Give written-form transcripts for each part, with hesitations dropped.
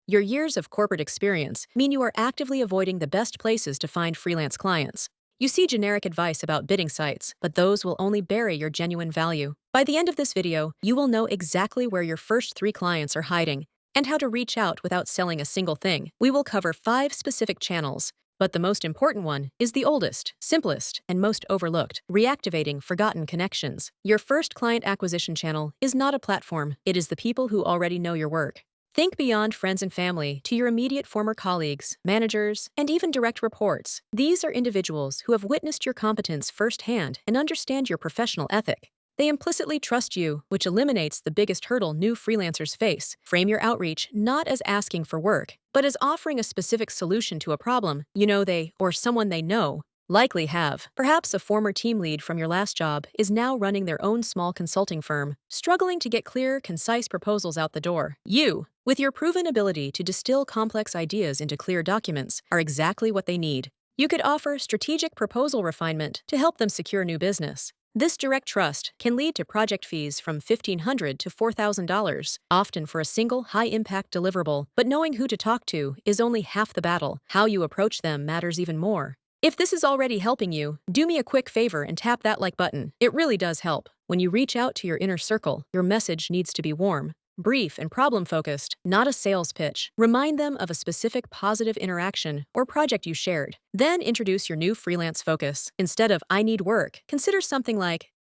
Your years of corporate experience mean you are actively avoiding the best places to find freelance clients. You see generic advice about bidding sites, but those will only bury your genuine value. By the end of this video, you will know exactly where your first 3 clients are hiding and how to reach out without selling a single thing. We will cover 5 specific channels, but the most important one is the oldest, simplest, and most overlooked: reactivating forgotten connections. Your first client acquisition channel is not a platform, it is the people who already know your work. Think beyond friends and family to your immediate former colleagues, managers, and even direct reports. These are individuals who have witnessed your competence firsthand and understand your professional ethic. They implicitly trust you, which eliminates the biggest hurdle new freelancers face. Frame your outreach not as asking for work, but as offering a specific solution to a problem you know they, or someone they know, likely have. Perhaps a former team lead from your last job is now running their own small consulting firm, struggling to get clear, concise proposals out the door. You, with your proven ability to distill complex ideas into clear documents, are exactly what they need. You could offer strategic proposal refinement to help them secure new business. This direct trust can lead to project fees from $1,500 to $4,000, often for a single high-impact deliverable. But knowing who to talk to is only half the battle. How you approach them matters even more. If this is already helping you, do me a quick favor and tap that like button. It really does help. When you reach out to your inner circle, your message needs to be warm, brief, and problem-focused, not a sales pitch. Remind them of a specific positive interaction or project you shared. Then introduce your new freelance focus. Instead of "I need work," consider something like,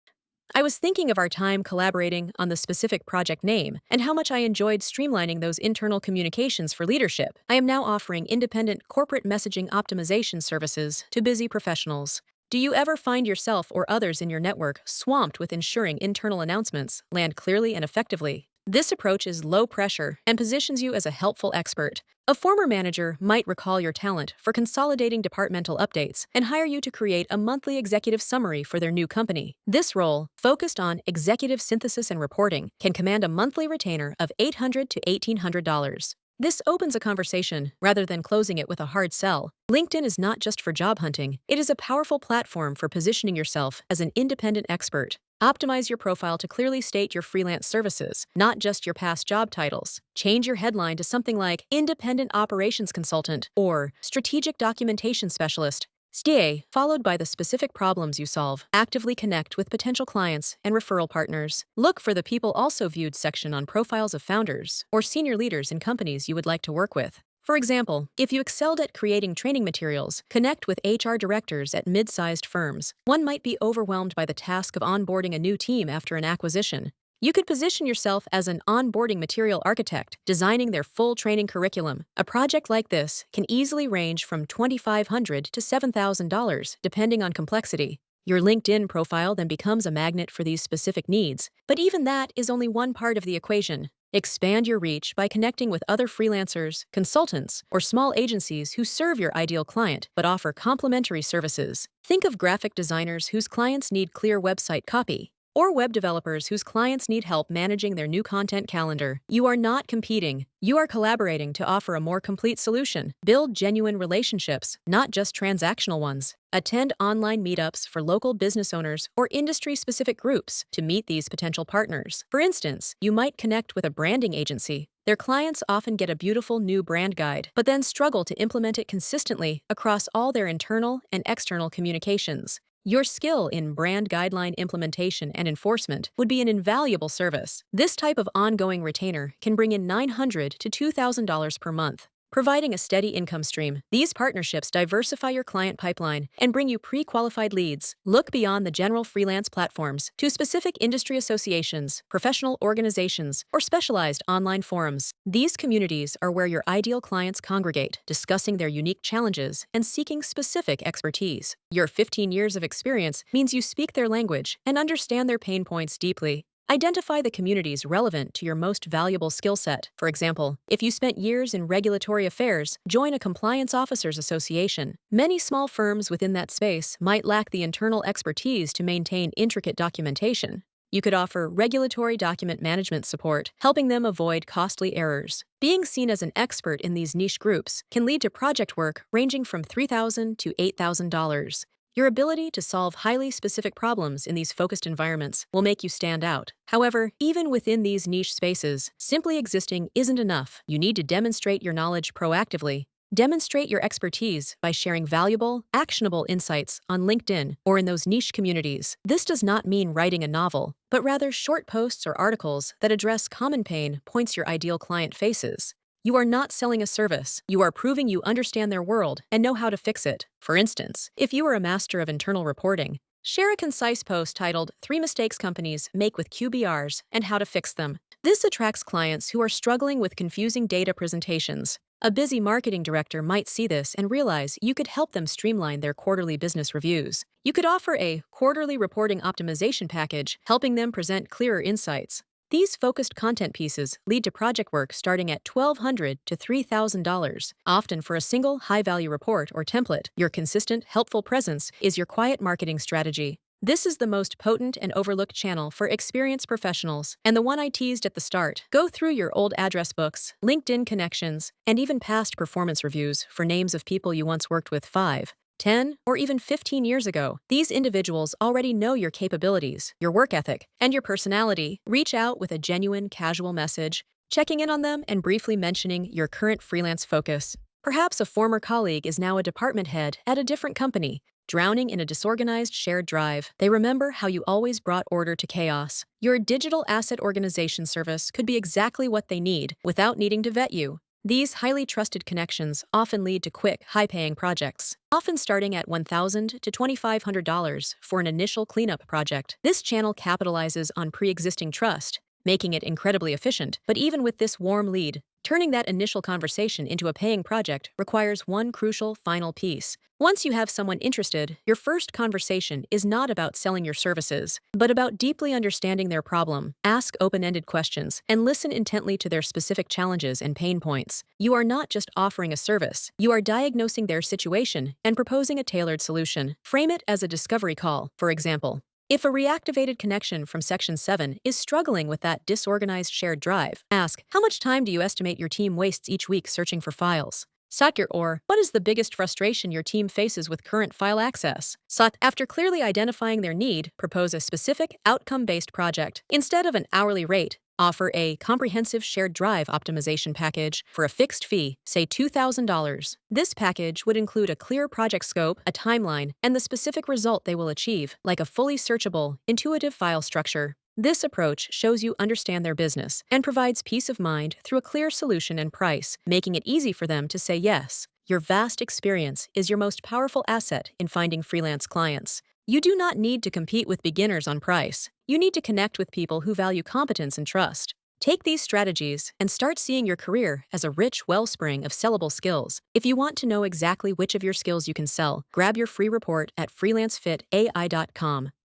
"I was thinking of our time collaborating on the specific project name and how much I enjoyed streamlining those internal communications for leadership. I am now offering independent corporate messaging optimization services to busy professionals." Do you ever find yourself or others in your network swamped with ensuring internal announcements land clearly and effectively? This approach is low pressure and positions you as a helpful expert. A former manager might recall your talent for consolidating departmental updates and hire you to create a monthly executive summary for their new company. This role, focused on executive synthesis and reporting, can command a monthly retainer of $800 to $1,800. This opens a conversation rather than closing it with a hard sell. LinkedIn is not just for job hunting, it is a powerful platform for positioning yourself as an independent expert. Optimize your profile to clearly state your freelance services, not just your past job titles. Change your headline to something like Independent Operations Consultant or Strategic Documentation Specialist, STA, followed by the specific problems you solve. Actively connect with potential clients and referral partners. Look for the People Also Viewed section on profiles of founders or senior leaders in companies you would like to work with. For example, if you excelled at creating training materials, connect with HR directors at mid-sized firms. One might be overwhelmed by the task of onboarding a new team after an acquisition. You could position yourself as an onboarding material architect, designing their full training curriculum. A project like this can easily range from $2,500 to $7,000, depending on complexity. Your LinkedIn profile then becomes a magnet for these specific needs. But even that is only one part of the equation. Expand your reach by connecting with other freelancers, consultants, or small agencies who serve your ideal client but offer complementary services. Think of graphic designers whose clients need clear website copy, or web developers whose clients need help managing their new content calendar. You are not competing. You are collaborating to offer a more complete solution. Build genuine relationships, not just transactional ones. Attend online meetups for local business owners or industry-specific groups to meet these potential partners. For instance, you might connect with a branding agency. Their clients often get a beautiful new brand guide, but then struggle to implement it consistently across all their internal and external communications. Your skill in brand guideline implementation and enforcement would be an invaluable service. This type of ongoing retainer can bring in $900 to $2,000 per month, providing a steady income stream. These partnerships diversify your client pipeline and bring you pre-qualified leads. Look beyond the general freelance platforms to specific industry associations, professional organizations, or specialized online forums. These communities are where your ideal clients congregate, discussing their unique challenges and seeking specific expertise. Your 15 years of experience means you speak their language and understand their pain points deeply. Identify the communities relevant to your most valuable skill set. For example, if you spent years in regulatory affairs, join a compliance officers association. Many small firms within that space might lack the internal expertise to maintain intricate documentation. You could offer regulatory document management support, helping them avoid costly errors. Being seen as an expert in these niche groups can lead to project work ranging from $3,000 to $8,000. Your ability to solve highly specific problems in these focused environments will make you stand out. However, even within these niche spaces, simply existing isn't enough. You need to demonstrate your knowledge proactively. Demonstrate your expertise by sharing valuable, actionable insights on LinkedIn or in those niche communities. This does not mean writing a novel, but rather short posts or articles that address common pain points your ideal client faces. You are not selling a service. You are proving you understand their world and know how to fix it. For instance, if you are a master of internal reporting, share a concise post titled 3 Mistakes Companies Make with QBRs and How to Fix Them. This attracts clients who are struggling with confusing data presentations. A busy marketing director might see this and realize you could help them streamline their quarterly business reviews. You could offer a quarterly reporting optimization package, helping them present clearer insights. These focused content pieces lead to project work starting at $1,200 to $3,000, often for a single high-value report or template. Your consistent, helpful presence is your quiet marketing strategy. This is the most potent and overlooked channel for experienced professionals, and the one I teased at the start. Go through your old address books, LinkedIn connections, and even past performance reviews for names of people you once worked with 5, 10, or even 15 years ago. These individuals already know your capabilities, your work ethic, and your personality. Reach out with a genuine, casual message, checking in on them and briefly mentioning your current freelance focus. Perhaps a former colleague is now a department head at a different company. Drowning in a disorganized shared drive, they remember how you always brought order to chaos. Your digital asset organization service could be exactly what they need without needing to vet you. These highly trusted connections often lead to quick, high-paying projects, often starting at $1,000 to $2,500 for an initial cleanup project. This channel capitalizes on pre-existing trust, making it incredibly efficient. But even with this warm lead, turning that initial conversation into a paying project requires one crucial final piece. Once you have someone interested, your first conversation is not about selling your services, but about deeply understanding their problem. Ask open-ended questions and listen intently to their specific challenges and pain points. You are not just offering a service, you are diagnosing their situation and proposing a tailored solution. Frame it as a discovery call, for example. If a reactivated connection from Section 7 is struggling with that disorganized shared drive, ask, how much time do you estimate your team wastes each week searching for files? What is the biggest frustration your team faces with current file access? After clearly identifying their need, propose a specific, outcome-based project. Instead of an hourly rate, offer a comprehensive shared drive optimization package for a fixed fee, say $2,000. This package would include a clear project scope, a timeline, and the specific result they will achieve, like a fully searchable, intuitive file structure. This approach shows you understand their business and provides peace of mind through a clear solution and price, making it easy for them to say yes. Your vast experience is your most powerful asset in finding freelance clients. You do not need to compete with beginners on price. You need to connect with people who value competence and trust. Take these strategies and start seeing your career as a rich wellspring of sellable skills. If you want to know exactly which of your skills you can sell, grab your free report at freelancefitAI.com.